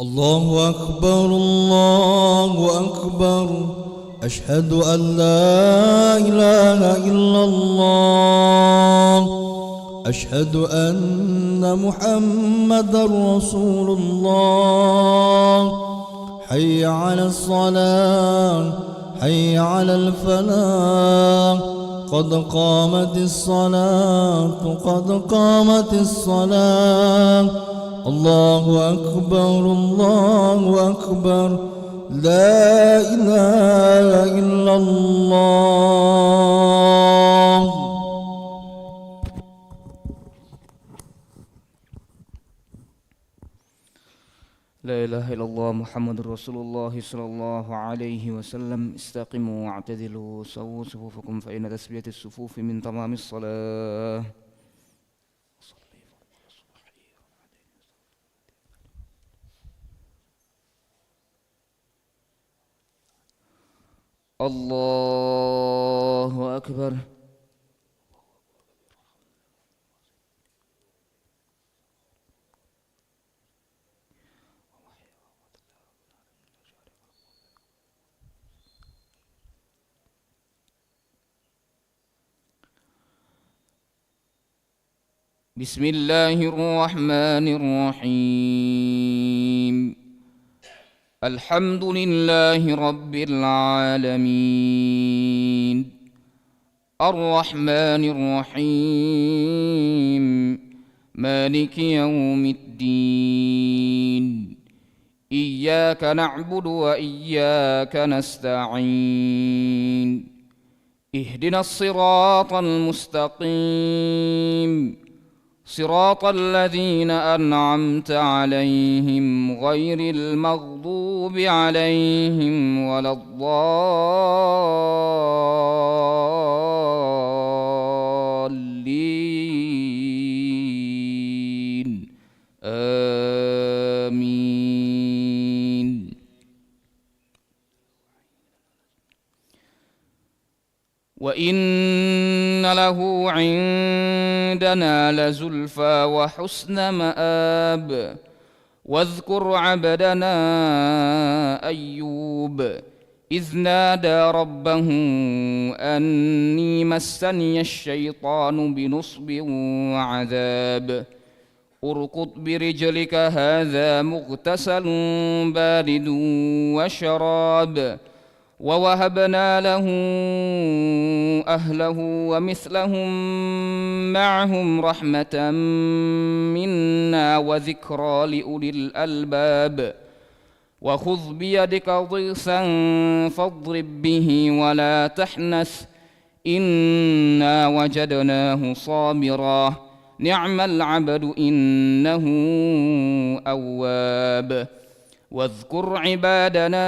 الله أكبر الله أكبر. أشهد أن لا إله إلا الله. أشهد أن محمدا رسول الله. حي على الصلاة حي على الفلاح. قد قامت الصلاة قد قامت الصلاة. الله أكبر الله أكبر. لا إله إلا الله. لا إله إلا الله محمد رسول الله صلى الله عليه وسلم. استقيموا واعتدلوا سووا صفوفكم فإن تسبية الصفوف من تمام الصلاة. الله أكبر. بسم الله الرحمن الرحيم. الحمد لله رب العالمين الرحمن الرحيم مالك يوم الدين. إياك نعبد وإياك نستعين. اهدنا الصراط المستقيم صراط الذين أنعمت عليهم غير المغضوب عليهم ولا الضالين. آمين. وإن له عندنا لزلفى وحسن مآب. واذكر عبدنا أيوب إذ نادى ربه أني مسني الشيطان بنصب وعذاب. اركض برجلك هذا مغتسل بارد وشراب. ووهبنا له أهله ومثلهم معهم رحمة منا وذكرى لأولي الألباب. وخذ بيدك ضغثا فاضرب به ولا تحنث إنا وجدناه صابرا نعم العبد إنه أواب. واذكر عبادنا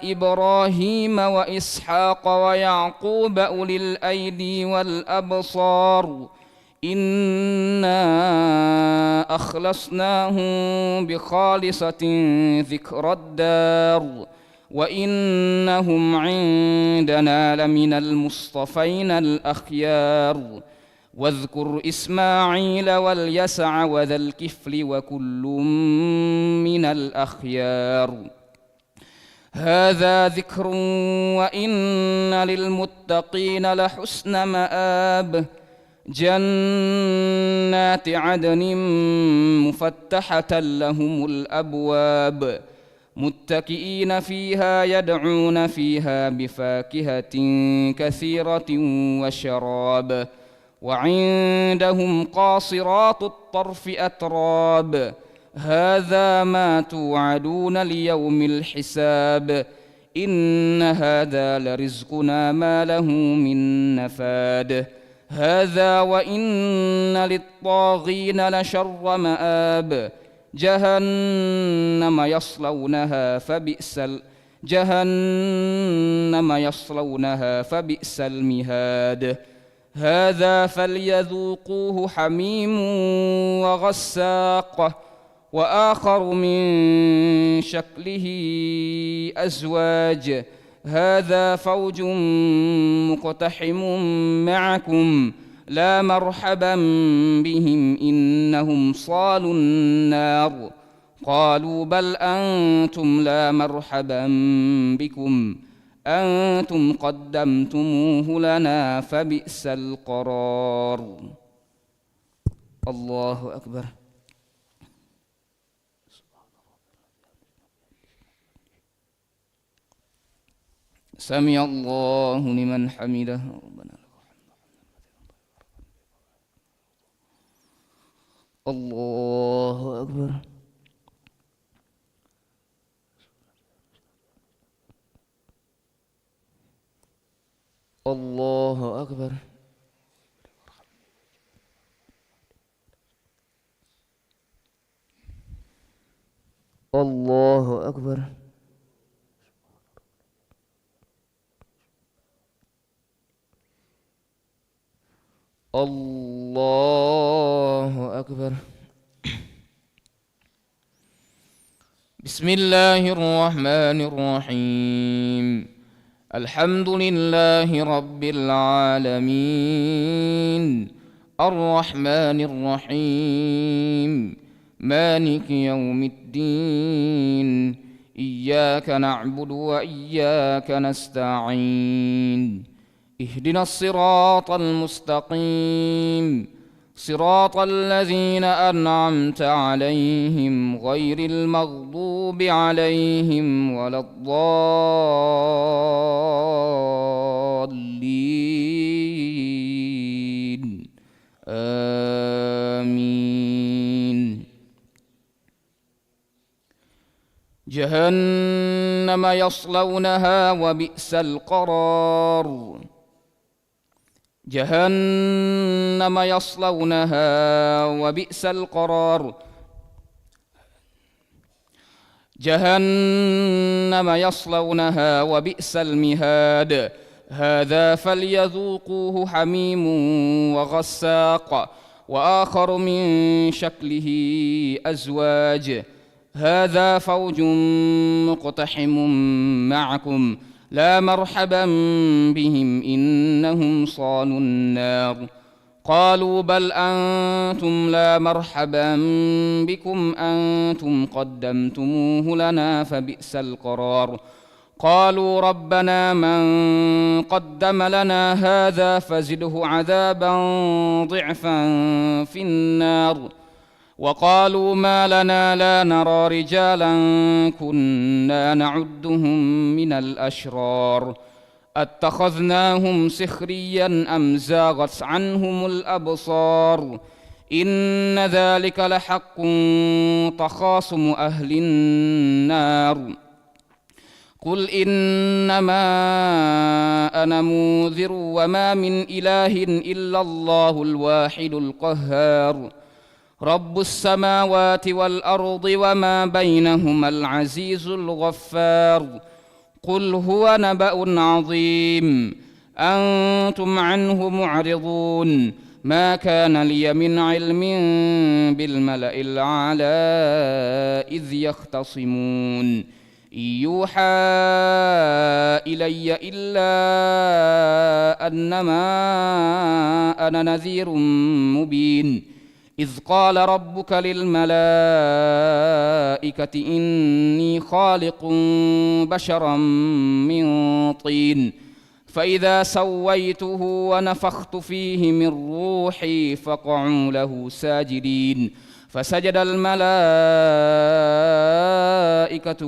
إبراهيم وإسحاق ويعقوب أولي الأيدي والأبصار إنا أخلصناهم بخالصة ذكر الدار وإنهم عندنا لمن المصطفين الأخيار. واذكر إسماعيل واليسع وذا الكفل وكل من الأخيار. هذا ذكر وإن للمتقين لحسن مآب. جنات عدن مفتحة لهم الأبواب متكئين فيها يدعون فيها بفاكهة كثيرة وشراب. وعندهم قاصرات الطرف أتراب. هذا ما توعدون ليوم الحساب. إن هذا لرزقنا ما له من نفاد. هذا وإن للطاغين لشر مآب. جهنم يصلونها فبئس المهاد. هذا فليذوقوه حميم وغساق وآخر من شكله أزواج. هذا فوج مقتحم معكم لا مرحبا بهم إنهم صالوا النار قالوا بل أنتم لا مرحبا بكم أنتم قدمتموه لنا فبئس القرار. الله أكبر. سمع الله لمن حمده ربنا الله أكبر. الله أكبر. الله أكبر. الله أكبر. بسم الله الرحمن الرحيم. الحمد لله رب العالمين الرحمن الرحيم مالك يوم الدين إياك نعبد وإياك نستعين اهدنا الصراط المستقيم صراط الذين أنعمت عليهم غير المغضوب عليهم ولا الضالين آمين. جهنم يصلونها وبئس القرار. جهنم يصلونها وبئس القرار. جهنم يصلونها وبئس المهاد. هذا فليذوقوه حميم وغساق وآخر من شكله أزواج. هذا فوج مقتحم معكم لا مرحبا بهم إنهم صالوا النار. قالوا بل أنتم لا مرحبا بكم أنتم قدمتموه لنا فبئس القرار. قالوا ربنا من قدم لنا هذا فزده عذابا ضعفا في النار. وقالوا ما لنا لا نرى رجالا كنا نعدهم من الأشرار أتخذناهم سخريا أم زاغت عنهم الأبصار إن ذلك لحق تخاصم أهل النار. قل إنما أنا منذر وما من إله إلا الله الواحد القهار رب السماوات والأرض وما بينهما العزيز الغفار. قل هو نبأ عظيم أنتم عنه معرضون. ما كان لي من علم بالملأ الأعلى إذ يختصمون إن يوحى إلي إلا أنما أنا نذير مبين. إذ قال ربك للملائكة إني خالق بشرا من طين فإذا سويته ونفخت فيه من روحي فقعوا له ساجدين. فسجد الملائكة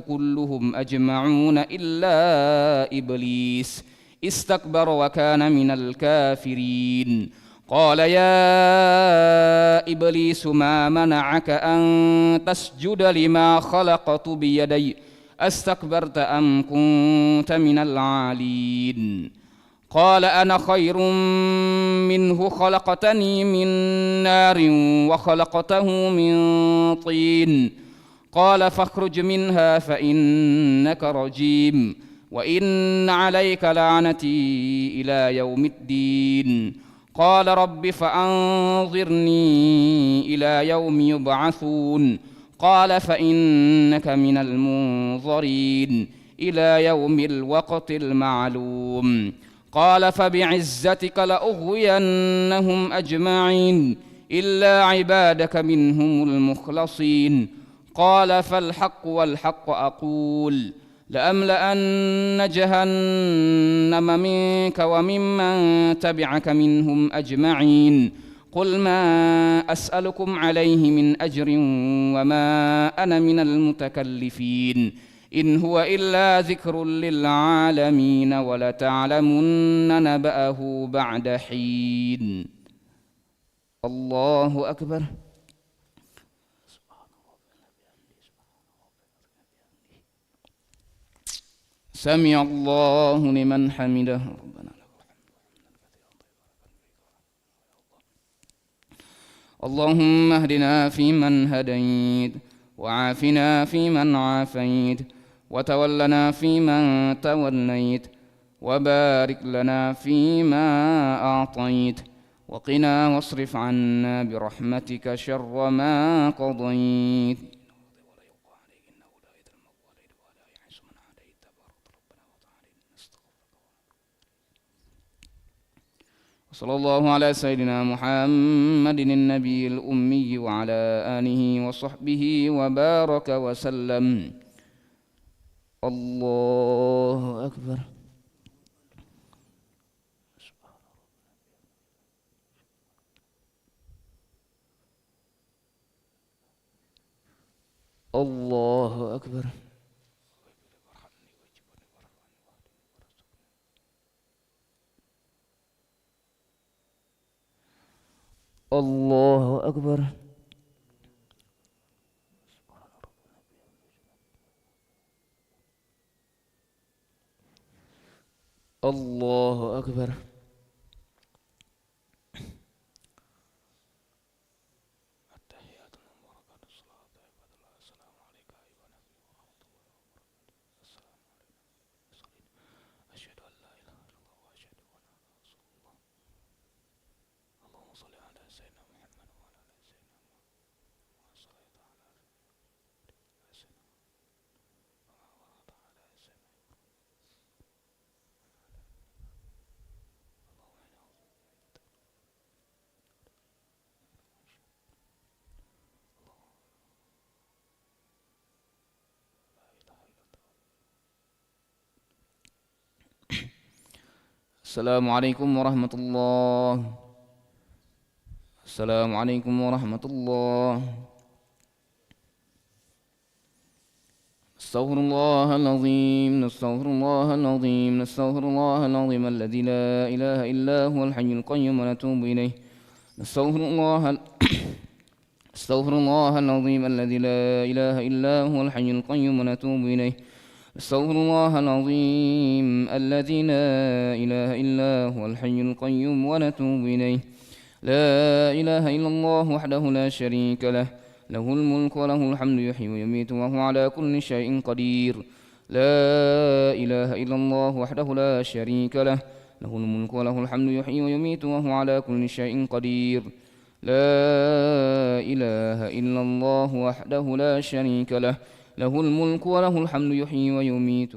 كلهم أجمعون إلا إبليس استكبر وكان من الكافرين. قال يا إبليس ما منعك أن تسجد لما خلقت بيدي أستكبرت أم كنت من العالين. قال أنا خير منه خلقتني من نار وخلقته من طين. قال فاخرج منها فإنك رجيم وإن عليك لعنتي إلى يوم الدين. قال رب فأنظرني إلى يوم يبعثون. قال فإنك من المنظرين إلى يوم الوقت المعلوم. قال فبعزتك لأغوينهم أجمعين إلا عبادك منهم المخلصين. قال فالحق والحق أقول لأملأن جهنم منك وممن تبعك منهم أجمعين. قل ما أسألكم عليه من أجر وما أنا من المتكلفين إن هو إلا ذكر للعالمين ولتعلمن نبأه بعد حين. الله أكبر. سمع الله لمن حمده. ربنا اللهم اهدنا فيمن هديت وعافنا فيمن عافيت وتولنا فيمن توليت وبارك لنا فيما أعطيت وقنا واصرف عنا برحمتك شر ما قضيت. صلى الله على سيدنا محمد النبي الأمي وعلى آله وصحبه وبارك وسلم. الله أكبر. الله أكبر. الله أكبر. الله أكبر. السلام عليكم ورحمة الله. السلام عليكم ورحمة الله. نستغفر الله العظيم نستغفر الله العظيم نستغفر الله العظيم الذي لا إله إلا هو الحي القيوم ونتوب إليه. نستغفر الله استغفر الله العظيم الذي لا إله إلا هو الحي القيوم ونتوب إليه. استغفر الله العظيم الذي لا إله إلا هو الحي القيوم ونتوب إليه. لا إله إلا الله وحده لا شريك له له الملك وله الحمد يحيي ويميت وهو على كل شيء قدير. لا إله إلا الله وحده لا شريك له له الملك وله الحمد يحيي ويميت وهو على كل شيء قدير. لا إله إلا الله وحده لا شريك له له الملك وله الحمد يحيي ويميت.